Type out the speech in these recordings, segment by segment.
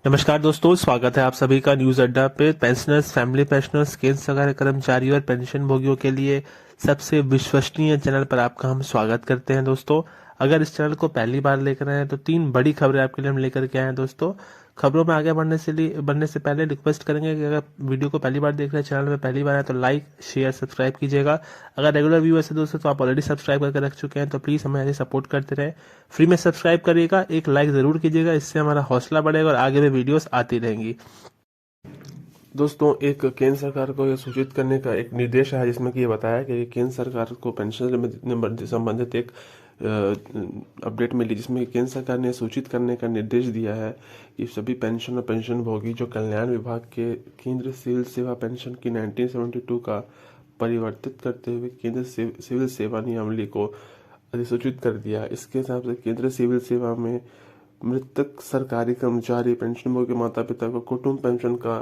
नमस्कार दोस्तों, स्वागत है आप सभी का न्यूज अड्डा पे। पेंशनर्स, फैमिली पेंशनर्स, केंद्र सरकार के कर्मचारियों और पेंशन भोगियों के लिए सबसे विश्वसनीय चैनल पर आपका हम स्वागत करते हैं। दोस्तों, अगर इस चैनल को पहली बार लेकर आए हैं तो 3 बड़ी खबरें आपके लिए हम लेकर के आए हैं। दोस्तों, खबरों में आगे बढ़ने से पहले रिक्वेस्ट करेंगे कि अगर वीडियो को पहली बार देख रहे हैं, चैनल में पहली बार है तो लाइक, शेयर, सब्सक्राइब कीजिएगा। अगर रेगुलर व्यूअर्स है दोस्तों तो आप ऑलरेडी सब्सक्राइब करके रख चुके हैं, तो प्लीज़ हमें ऐसे सपोर्ट करते रहे। फ्री में सब्सक्राइब करिएगा, एक लाइक ज़रूर कीजिएगा, इससे हमारा हौसला बढ़ेगा और आगे भी वीडियोस आती रहेंगी। दोस्तों, एक केंद्र सरकार को यह सूचित करने का एक निर्देश है जिसमें कि ये बताया कि केंद्र सरकार को पेंशन से संबंधित एक अपडेट मिली, जिसमें कि केंद्र सरकार ने सूचित करने का निर्देश दिया है कि सभी पेंशन और पेंशन भोगी जो कल्याण विभाग के केंद्र सिविल सेवा पेंशन की 1972 का परिवर्तित करते हुए केंद्र सिविल सेवा नियमावली को अधिसूचित कर दिया। इसके हिसाब से केंद्र सिविल सेवा में मृतक सरकारी कर्मचारी पेंशनभोगी माता पिता को कुटुंब पेंशन का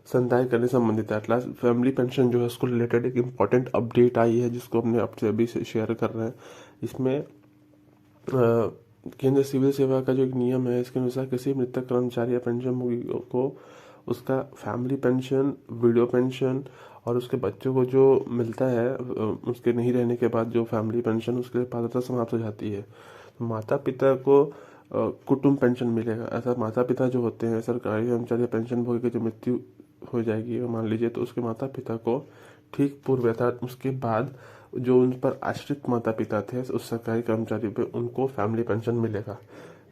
संदाय करने संबंधित है। एटलास फैमिली पेंशन जो है उसको रिलेटेड एक इम्पॉर्टेंट अपडेट आई है जिसको हमने आपसे अभी से शेयर कर रहे हैं। इसमें केंद्र सिविल सेवा का जो एक नियम है, इसके अनुसार किसी मृतक कर्मचारी या पेंशनभोगी को उसका फैमिली पेंशन, विडो पेंशन और उसके बच्चों को जो मिलता है उसके नहीं रहने के बाद जो फैमिली पेंशन, उसके लिए पात्रता समाप्त हो जाती है। तो माता पिता को कुटुंब पेंशन मिलेगा। ऐसा माता पिता जो होते हैं सरकारी कर्मचारी पेंशन भोगी की जो मृत्यु हो जाएगी मान लीजिए, तो उसके माता पिता को ठीक पूर्व अर्थात उसके बाद जो उन पर आश्रित माता पिता थे उस सरकारी कर्मचारी पे उनको फैमिली पेंशन मिलेगा।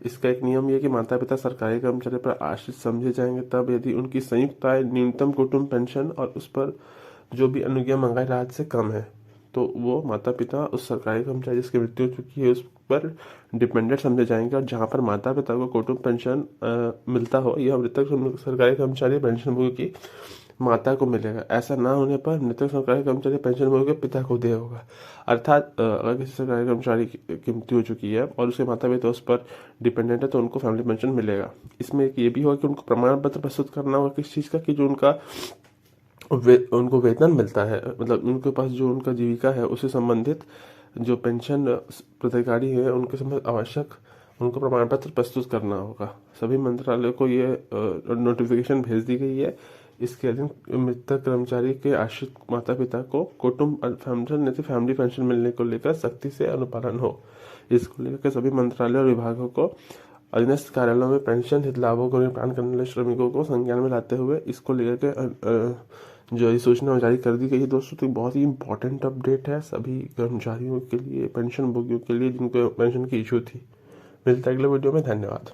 इसका एक नियम यह है कि माता पिता सरकारी कर्मचारी पर आश्रित समझे जाएंगे तब यदि उनकी संयुक्त आय न्यूनतम कुटुंब पेंशन और उस पर जो भी अनुज्ञा मंगाई राहत से कम है, तो वो माता पिता उस सरकारी कर्मचारी जिसकी मृत्यु हो चुकी है उस पर डिपेंडेंट समझे जाएंगे। और जहाँ पर माता पिता को कुटुंब पेंशन मिलता हो, यह मृतक सरकारी कर्मचारी पेंशन भोगी की माता को मिलेगा। ऐसा ना होने पर मृतक सरकारी कर्मचारी पेंशन भोगी के पिता को दिया होगा। अर्थात अगर किसी सरकारी कर्मचारी की मृत्यु हो चुकी है और उसके माता पिता उस पर डिपेंडेंट है तो उनको फैमिली पेंशन मिलेगा। इसमें एक ये भी होगा कि उनको प्रमाण पत्र प्रस्तुत करना होगा किस चीज़ का, कि जो उनको वेतन मिलता है, मतलब उनके पास जो उनका जीविका है उससे संबंधित जो पेंशन प्राधिकारी है उनके संबंधित आवश्यक उनको प्रमाण पत्र प्रस्तुत करना होगा। सभी मंत्रालयों को ये नोटिफिकेशन भेज दी गई है। इसके अधीन मृतक कर्मचारी के आश्रित माता पिता को कुटुंब पेंशन फैमिली पेंशन मिलने को लेकर सख्ती से अनुपालन हो। इसको लेकर सभी मंत्रालय और विभागों को अधीनस्थ कार्यालयों में पेंशन हित लाभों को निपटान करने वाले श्रमिकों को संज्ञान में लाते हुए इसको लेकर के जो अधिसूचना जारी कर दी गई है। दोस्तों, तो बहुत ही इंपॉर्टेंट अपडेट है सभी कर्मचारियों के लिए, पेंशन भोगियों के लिए जिनको पेंशन की इशू थी। मिलता है अगले वीडियो में। धन्यवाद।